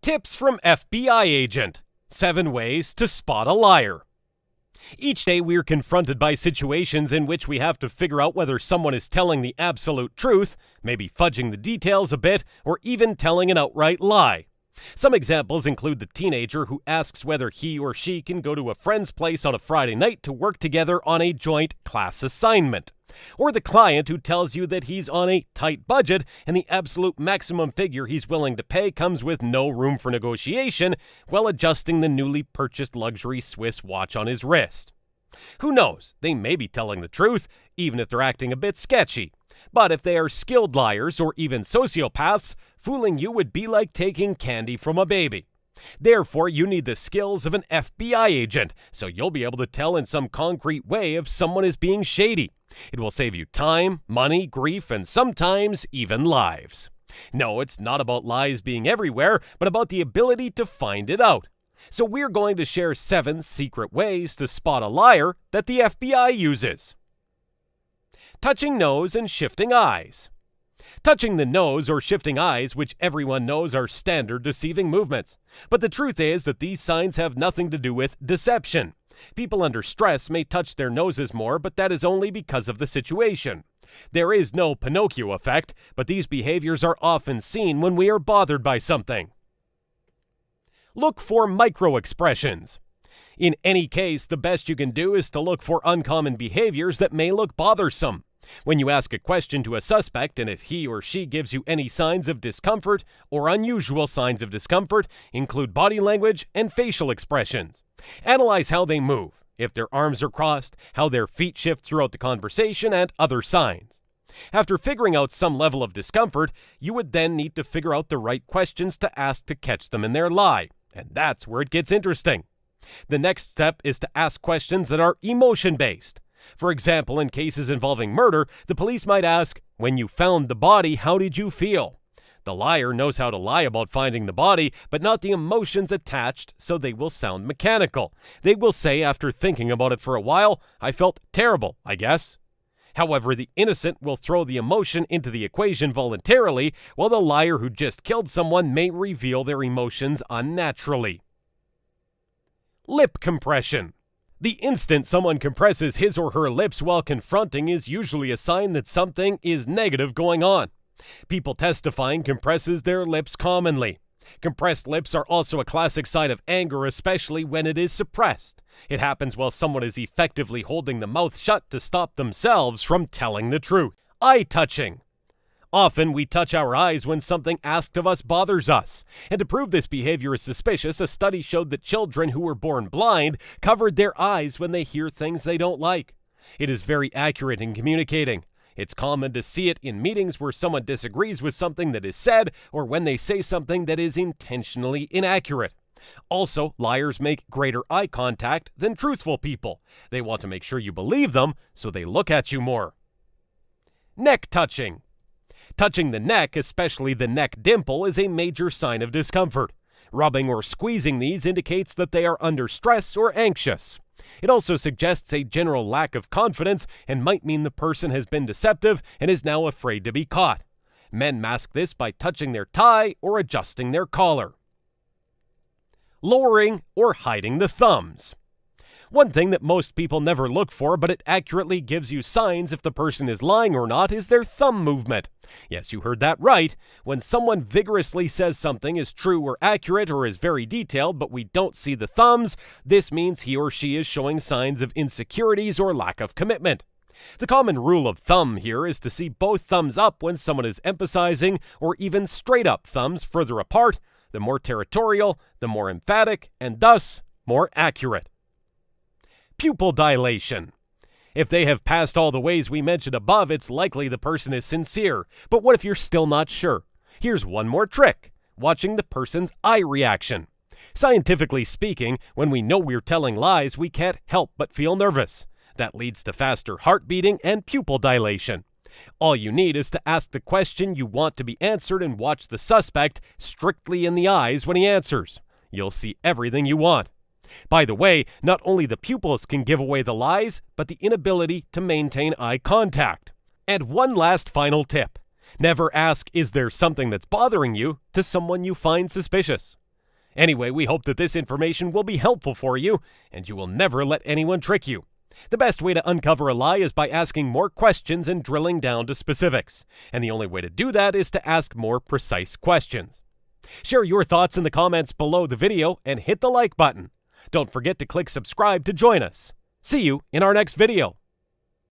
Tips from FBI agent. 7 ways to spot a liar. Each day we are confronted by situations in which we have to figure out whether someone is telling the absolute truth, maybe fudging the details a bit, or even telling an outright lie. Some examples include the teenager who asks whether he or she can go to a friend's place on a Friday night to work together on a joint class assignment. Or the client who tells you that he's on a tight budget and the absolute maximum figure he's willing to pay comes with no room for negotiation while adjusting the newly purchased luxury Swiss watch on his wrist. Who knows? They may be telling the truth, even if they're acting a bit sketchy. But if they are skilled liars or even sociopaths, fooling you would be like taking candy from a baby. Therefore, you need the skills of an FBI agent, so you'll be able to tell in some concrete way if someone is being shady. It will save you time, money, grief, and sometimes even lives. No, it's not about lies being everywhere, but about the ability to find it out. So we're going to share 7 secret ways to spot a liar that the FBI uses. Touching nose and shifting eyes. Touching the nose or shifting eyes, which everyone knows are standard deceiving movements. But the truth is that these signs have nothing to do with deception. People under stress may touch their noses more, but that is only because of the situation. There is no Pinocchio effect, but these behaviors are often seen when we are bothered by something. Look for micro-expressions. In any case, the best you can do is to look for uncommon behaviors that may look bothersome. When you ask a question to a suspect, and if he or she gives you any signs of discomfort or unusual signs of discomfort, include body language and facial expressions. Analyze how they move, if their arms are crossed, how their feet shift throughout the conversation, and other signs. After figuring out some level of discomfort, you would then need to figure out the right questions to ask to catch them in their lie, and that's where it gets interesting. The next step is to ask questions that are emotion-based. For example, in cases involving murder, the police might ask, "When you found the body, how did you feel?" The liar knows how to lie about finding the body, but not the emotions attached, so they will sound mechanical. They will say, after thinking about it for a while, "I felt terrible, I guess." However, the innocent will throw the emotion into the equation voluntarily, while the liar who just killed someone may reveal their emotions unnaturally. Lip compression. The instant someone compresses his or her lips while confronting is usually a sign that something is negative going on. People testifying compresses their lips commonly. Compressed lips are also a classic sign of anger, especially when it is suppressed. It happens while someone is effectively holding the mouth shut to stop themselves from telling the truth. Eye touching. Often we touch our eyes when something asked of us bothers us. And to prove this behavior is suspicious, a study showed that children who were born blind covered their eyes when they hear things they don't like. It is very accurate in communicating. It's common to see it in meetings where someone disagrees with something that is said, or when they say something that is intentionally inaccurate. Also, liars make greater eye contact than truthful people. They want to make sure you believe them, so they look at you more. Neck touching. Touching the neck, especially the neck dimple, is a major sign of discomfort. Rubbing or squeezing these indicates that they are under stress or anxious. It also suggests a general lack of confidence and might mean the person has been deceptive and is now afraid to be caught. Men mask this by touching their tie or adjusting their collar. Lowering or hiding the thumbs. One thing that most people never look for, but it accurately gives you signs if the person is lying or not, is their thumb movement. Yes, you heard that right. When someone vigorously says something is true or accurate or is very detailed, but we don't see the thumbs, this means he or she is showing signs of insecurities or lack of commitment. The common rule of thumb here is to see both thumbs up when someone is emphasizing, or even straight up thumbs further apart. The more territorial, the more emphatic, and thus more accurate. Pupil dilation. If they have passed all the ways we mentioned above, it's likely the person is sincere. But what if you're still not sure? Here's one more trick: watching the person's eye reaction. Scientifically speaking, when we know we're telling lies, we can't help but feel nervous. That leads to faster heart beating and pupil dilation. All you need is to ask the question you want to be answered and watch the suspect strictly in the eyes when he answers. You'll see everything you want. By the way, not only the pupils can give away the lies, but the inability to maintain eye contact. And one last final tip: never ask, "Is there something that's bothering you?" to someone you find suspicious. Anyway, we hope that this information will be helpful for you, and you will never let anyone trick you. The best way to uncover a lie is by asking more questions and drilling down to specifics. And the only way to do that is to ask more precise questions. Share your thoughts in the comments below the video and hit the like button. Don't forget to click subscribe to join us. See you in our next video.